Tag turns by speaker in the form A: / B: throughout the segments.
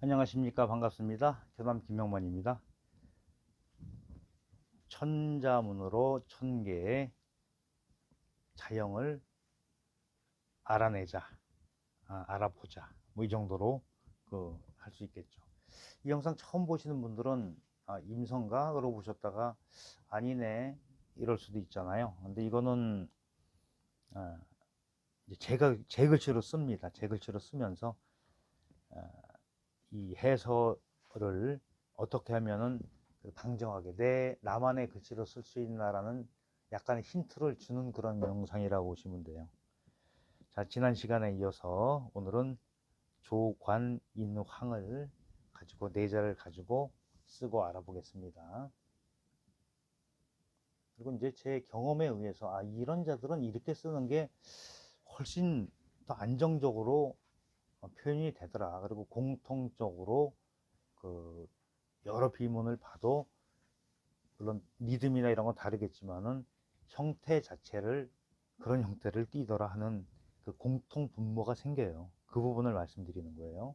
A: 안녕하십니까. 반갑습니다. 교남 김영만입니다. 천자문으로 1000개의 자형을 알아내자, 알아보자. 뭐 이 정도로 할 수 있겠죠. 이 영상 처음 보시는 분들은 임성가? 그러고 보셨다가 아니네 이럴 수도 있잖아요. 근데 이거는 아, 이제 제 글씨로 씁니다. 제 글씨로 쓰면서 이 해설을 어떻게 하면은 당정하게 나만의 글씨로 쓸 수 있나라는 약간의 힌트를 주는 그런 영상이라고 보시면 돼요. 자, 지난 시간에 이어서 오늘은 조관인황을 가지고 내자를 가지고 쓰고 알아보겠습니다. 그리고 이제 제 경험에 의해서 이런 자들은 이렇게 쓰는 게 훨씬 더 안정적으로 표현이 되더라. 그리고 공통적으로 그 여러 비문을 봐도 물론 리듬이나 이런 건 다르겠지만은 형태 자체를 그런 형태를 띠더라 하는 그 공통 분모가 생겨요. 그 부분을 말씀드리는 거예요.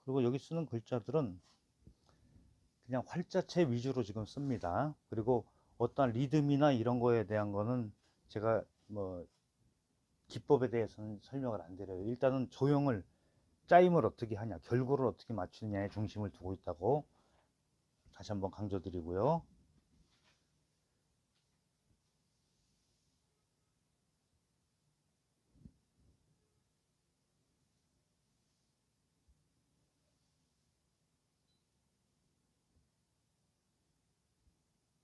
A: 그리고 여기 쓰는 글자들은 그냥 활자체 위주로 지금 씁니다. 그리고 어떠한 리듬이나 이런 거에 대한 거는 제가 뭐 기법에 대해서는 설명을 안 드려요. 일단은 조형을 짜임을 어떻게 하냐, 결구를 어떻게 맞추느냐에 중심을 두고 있다고 다시 한번 강조드리고요.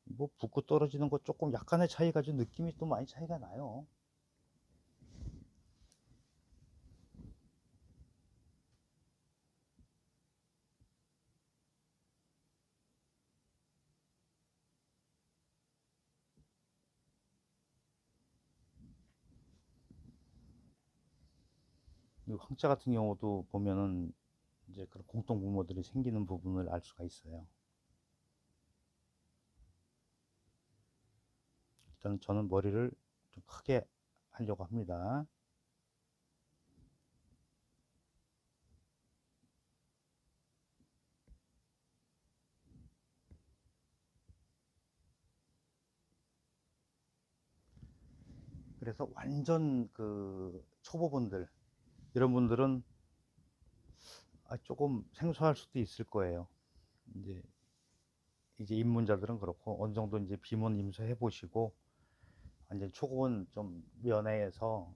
A: 뭐 붓고 떨어지는 거 조금 약간의 차이가 좀 느낌이 또 많이 차이가 나요. 이 황자 같은 경우도 보면은 이제 그런 공통 분모들이 생기는 부분을 알 수가 있어요. 일단 저는 머리를 좀 크게 하려고 합니다. 그래서 완전 그 초보분들 이런 분들은 조금 생소할 수도 있을 거예요. 이제 입문자들은 그렇고 어느 정도 이제 비문 임수해 보시고 완전 초급은 좀 면회에서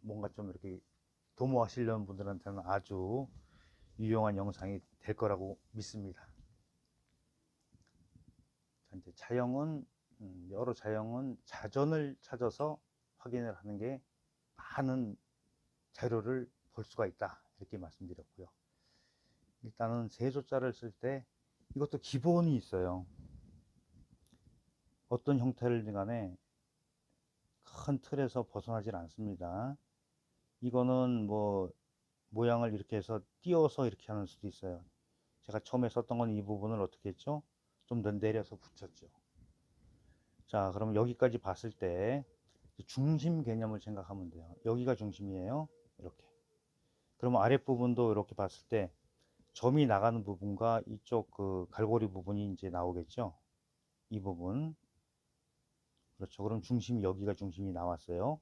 A: 뭔가 좀 이렇게 도모하시려는 분들한테는 아주 유용한 영상이 될 거라고 믿습니다. 이제 자형은 여러 자형은 자전을 찾아서 확인을 하는 게 많은 자료를 볼 수가 있다 이렇게 말씀드렸고요. 일단은 세조자를 쓸 때 이것도 기본이 있어요. 어떤 형태를 간에 큰 틀에서 벗어나질 않습니다. 이거는 뭐 모양을 이렇게 해서 띄워서 이렇게 하는 수도 있어요. 제가 처음에 썼던 건 이 부분을 어떻게 했죠? 좀 더 내려서 붙였죠. 자, 그럼 여기까지 봤을 때 중심 개념을 생각하면 돼요. 여기가 중심이에요. 이렇게. 그러면 아랫부분도 이렇게 봤을 때 점이 나가는 부분과 이쪽 그 갈고리 부분이 이제 나오겠죠. 이 부분. 그렇죠. 그럼 중심이 여기가 중심이 나왔어요.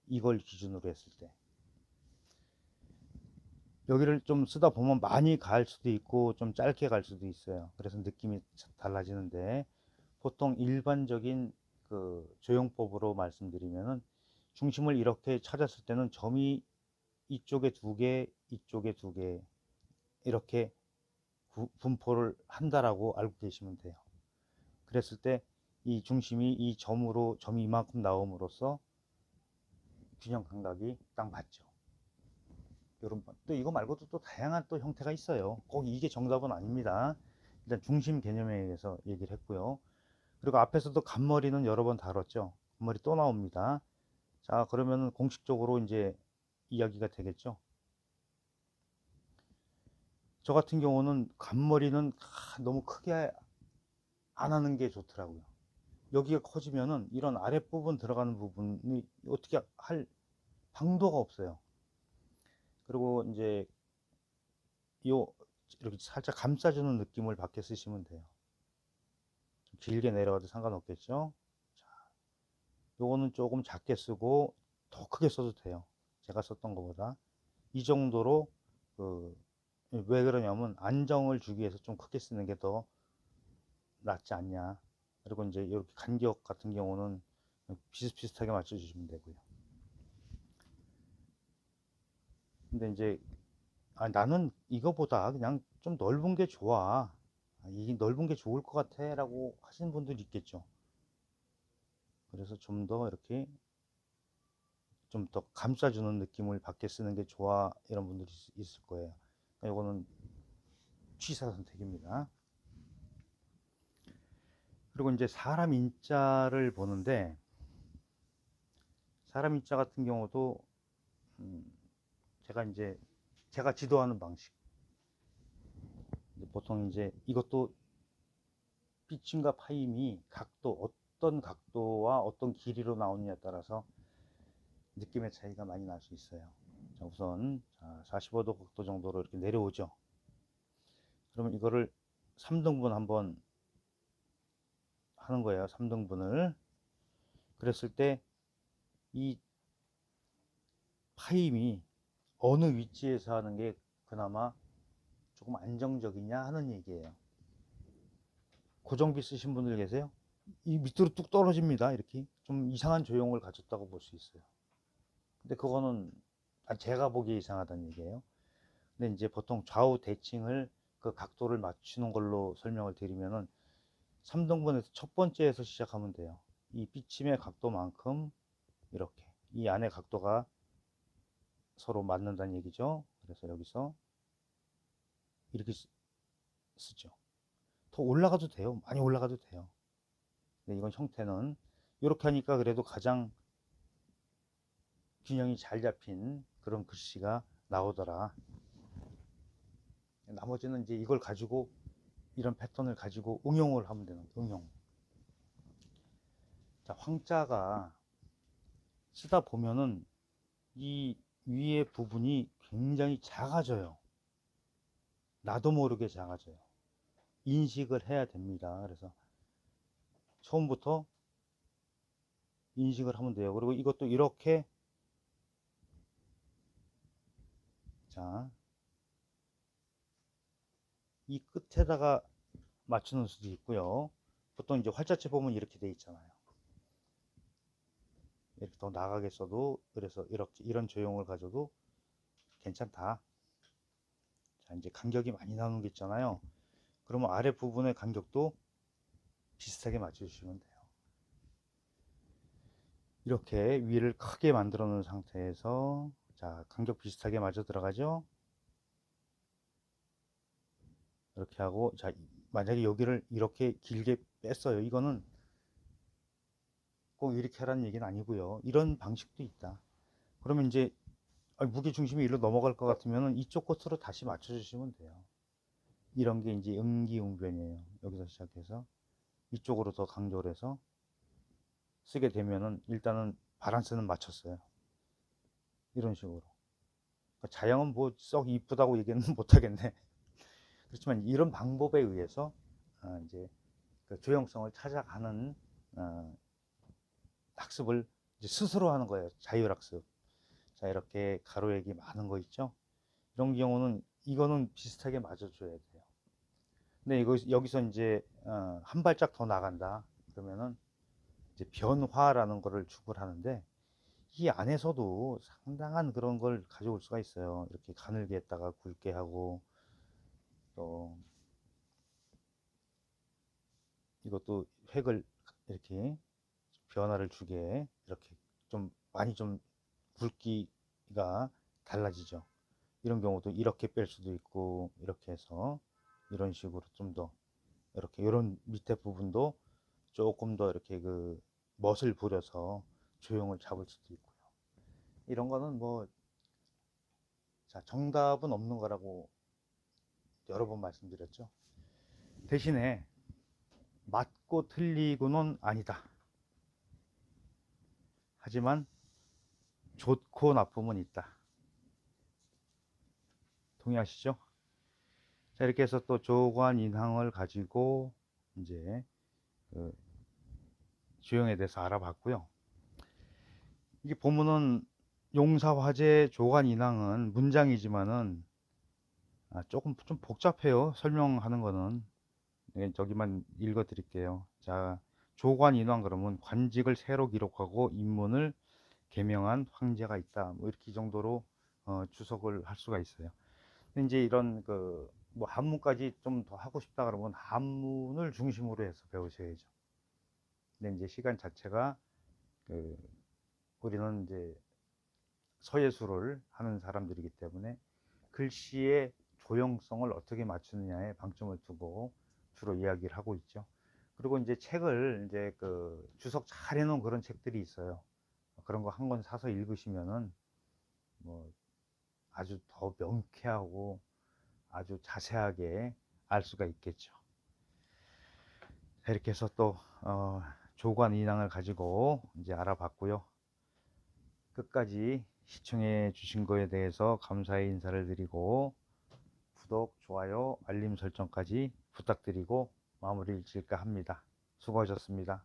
A: 이걸 기준으로 했을 때. 여기를 좀 쓰다 보면 많이 갈 수도 있고 좀 짧게 갈 수도 있어요. 그래서 느낌이 달라지는데 보통 일반적인 그 조형법으로 말씀드리면은 중심을 이렇게 찾았을 때는 점이 이쪽에 두 개, 이쪽에 두 개 이렇게 분포를 한다라고 알고 계시면 돼요. 그랬을 때 이 중심이 이 점이 이만큼 나옴으로써 균형 감각이 딱 맞죠. 요런 또 이거 말고도 또 다양한 또 형태가 있어요. 꼭 이게 정답은 아닙니다. 일단 중심 개념에 의해서 얘기를 했고요. 그리고 앞에서도 간머리는 여러 번 다뤘죠. 간머리 또 나옵니다. 자, 그러면 공식적으로 이제 이야기가 되겠죠. 저 같은 경우는 간머리는 너무 크게 안 하는 게 좋더라고요. 여기가 커지면은 이런 아랫부분 들어가는 부분이 어떻게 할 방도가 없어요. 그리고 이제 요 이렇게 살짝 감싸주는 느낌을 밖에 쓰시면 돼요. 길게 내려가도 상관없겠죠. 자, 요거는 조금 작게 쓰고 더 크게 써도 돼요. 제가 썼던 것보다 이 정도로 왜 그러냐면 안정을 주기 위해서 좀 크게 쓰는 게 더 낫지 않냐. 그리고 이제 이렇게 간격 같은 경우는 비슷비슷하게 맞춰주시면 되고요. 근데 이제 나는 이거보다 그냥 좀 넓은 게 좋아. 이 넓은 게 좋을 것 같아 라고 하시는 분들이 있겠죠. 그래서 좀 더 이렇게 좀 더 감싸주는 느낌을 밖에 쓰는 게 좋아 이런 분들이 있을 거예요. 이거는 취사 선택입니다. 그리고 이제 사람 인자를 보는데 사람 인자 같은 경우도 음, 제가 지도하는 방식 보통 이제 이것도 피칭과 파임이 어떤 각도와 어떤 길이로 나오느냐에 따라서 느낌의 차이가 많이 날 수 있어요. 자, 우선 45도 각도 정도로 이렇게 내려오죠. 그러면 이거를 3등분 한번 하는 거예요. 3등분을. 그랬을 때 이 파임이 어느 위치에서 하는 게 그나마 조금 안정적이냐 하는 얘기예요. 고정비 쓰신 분들 계세요? 이 밑으로 뚝 떨어집니다. 이렇게 좀 이상한 조형을 가졌다고 볼 수 있어요. 근데 그거는 제가 보기에 이상하다는 얘기예요. 근데 이제 보통 좌우 대칭을 그 각도를 맞추는 걸로 설명을 드리면은 3등분에서 첫 번째에서 시작하면 돼요. 이 비침의 각도만큼 이렇게 이 안의 각도가 서로 맞는다는 얘기죠. 그래서 여기서 이렇게 쓰죠. 더 올라가도 돼요. 많이 올라가도 돼요. 근데 이건 형태는 이렇게 하니까 그래도 가장 균형이 잘 잡힌 그런 글씨가 나오더라. 나머지는 이제 이걸 가지고 이런 패턴을 가지고 응용을 하면 되는 거예요. 응용. 자, 황자가 쓰다 보면은 이 위에 부분이 굉장히 작아져요. 나도 모르게 작아져요. 인식을 해야 됩니다. 그래서 처음부터 인식을 하면 돼요. 그리고 이것도 이렇게 자, 이 끝에다가 맞추는 수도 있고요. 보통 이제 활자체 보면 이렇게 돼 있잖아요. 이렇게 더 나가게 써도 그래서 이렇게 이런 조형을 가져도 괜찮다. 자, 이제 간격이 많이 나오는 게 있잖아요. 그러면 아래 부분의 간격도 비슷하게 맞춰주시면 돼요. 이렇게 위를 크게 만들어 놓은 상태에서 자, 간격 비슷하게 맞아 들어가죠. 이렇게 하고 자, 만약에 여기를 이렇게 길게 뺐어요. 이거는 꼭 이렇게 하라는 얘기는 아니고요. 이런 방식도 있다. 그러면 이제 무게 중심이 일로 넘어갈 것 같으면 이쪽 끝으로 다시 맞춰주시면 돼요. 이런 게 이제 응기응변이에요. 여기서 시작해서 이쪽으로 더 강조를 해서 쓰게 되면은 일단은 바란스는 맞췄어요. 이런 식으로. 그러니까 자형은 뭐 썩 이쁘다고 얘기는 못하겠네. 그렇지만 이런 방법에 의해서 이제 그 조형성을 찾아가는 어, 학습을 이제 스스로 하는 거예요. 자율학습. 자, 이렇게 가로액이 많은 거 있죠? 이런 경우는 이거는 비슷하게 맞아줘야 돼요. 근데 이거 여기서 이제 한 발짝 더 나간다. 그러면은 이제 변화라는 거를 추구를 하는데 이 안에서도 상당한 그런 걸 가져올 수가 있어요. 이렇게 가늘게 했다가 굵게 하고 또 이것도 획을 이렇게 변화를 주게 이렇게 좀 많이 좀 굵기가 달라지죠. 이런 경우도 이렇게 뺄 수도 있고 이렇게 해서 이런 식으로 좀 더 이렇게 이런 밑에 부분도 조금 더 이렇게 그 멋을 부려서 조용을 잡을 수도 있고요. 이런 거는 뭐, 자, 정답은 없는 거라고 여러 번 말씀드렸죠. 대신에 맞고 틀리고는 아니다. 하지만 좋고 나쁨은 있다. 동의하시죠? 자, 이렇게 해서 또 조관 인항을 가지고 이제 그 주형에 대해서 알아봤고요. 이게 보면은 용사화재 조관 인항은 문장이지만은 조금 좀 복잡해요. 설명하는 거는. 네, 저기만 읽어 드릴게요. 자, 조관 인왕 그러면 관직을 새로 기록하고 인문을 개명한 황제가 있다. 뭐 이렇게 이 정도로 주석을 할 수가 있어요. 근데 이제 이런 그 뭐 한문까지 좀 더 하고 싶다 그러면 한문을 중심으로 해서 배우셔야죠. 근데 이제 시간 자체가 그 우리는 이제 서예술을 하는 사람들이기 때문에 글씨의 조형성을 어떻게 맞추느냐에 방점을 두고 주로 이야기를 하고 있죠. 그리고 이제 책을 이제 그 주석 잘 해놓은 그런 책들이 있어요. 그런 거 한 권 사서 읽으시면은 뭐 아주 더 명쾌하고 아주 자세하게 알 수가 있겠죠. 이렇게 해서 또 조관 인왕을 가지고 이제 알아봤고요. 끝까지 시청해 주신 거에 대해서 감사의 인사를 드리고 구독, 좋아요, 알림 설정까지 부탁드리고 마무리를 지을까 합니다. 수고하셨습니다.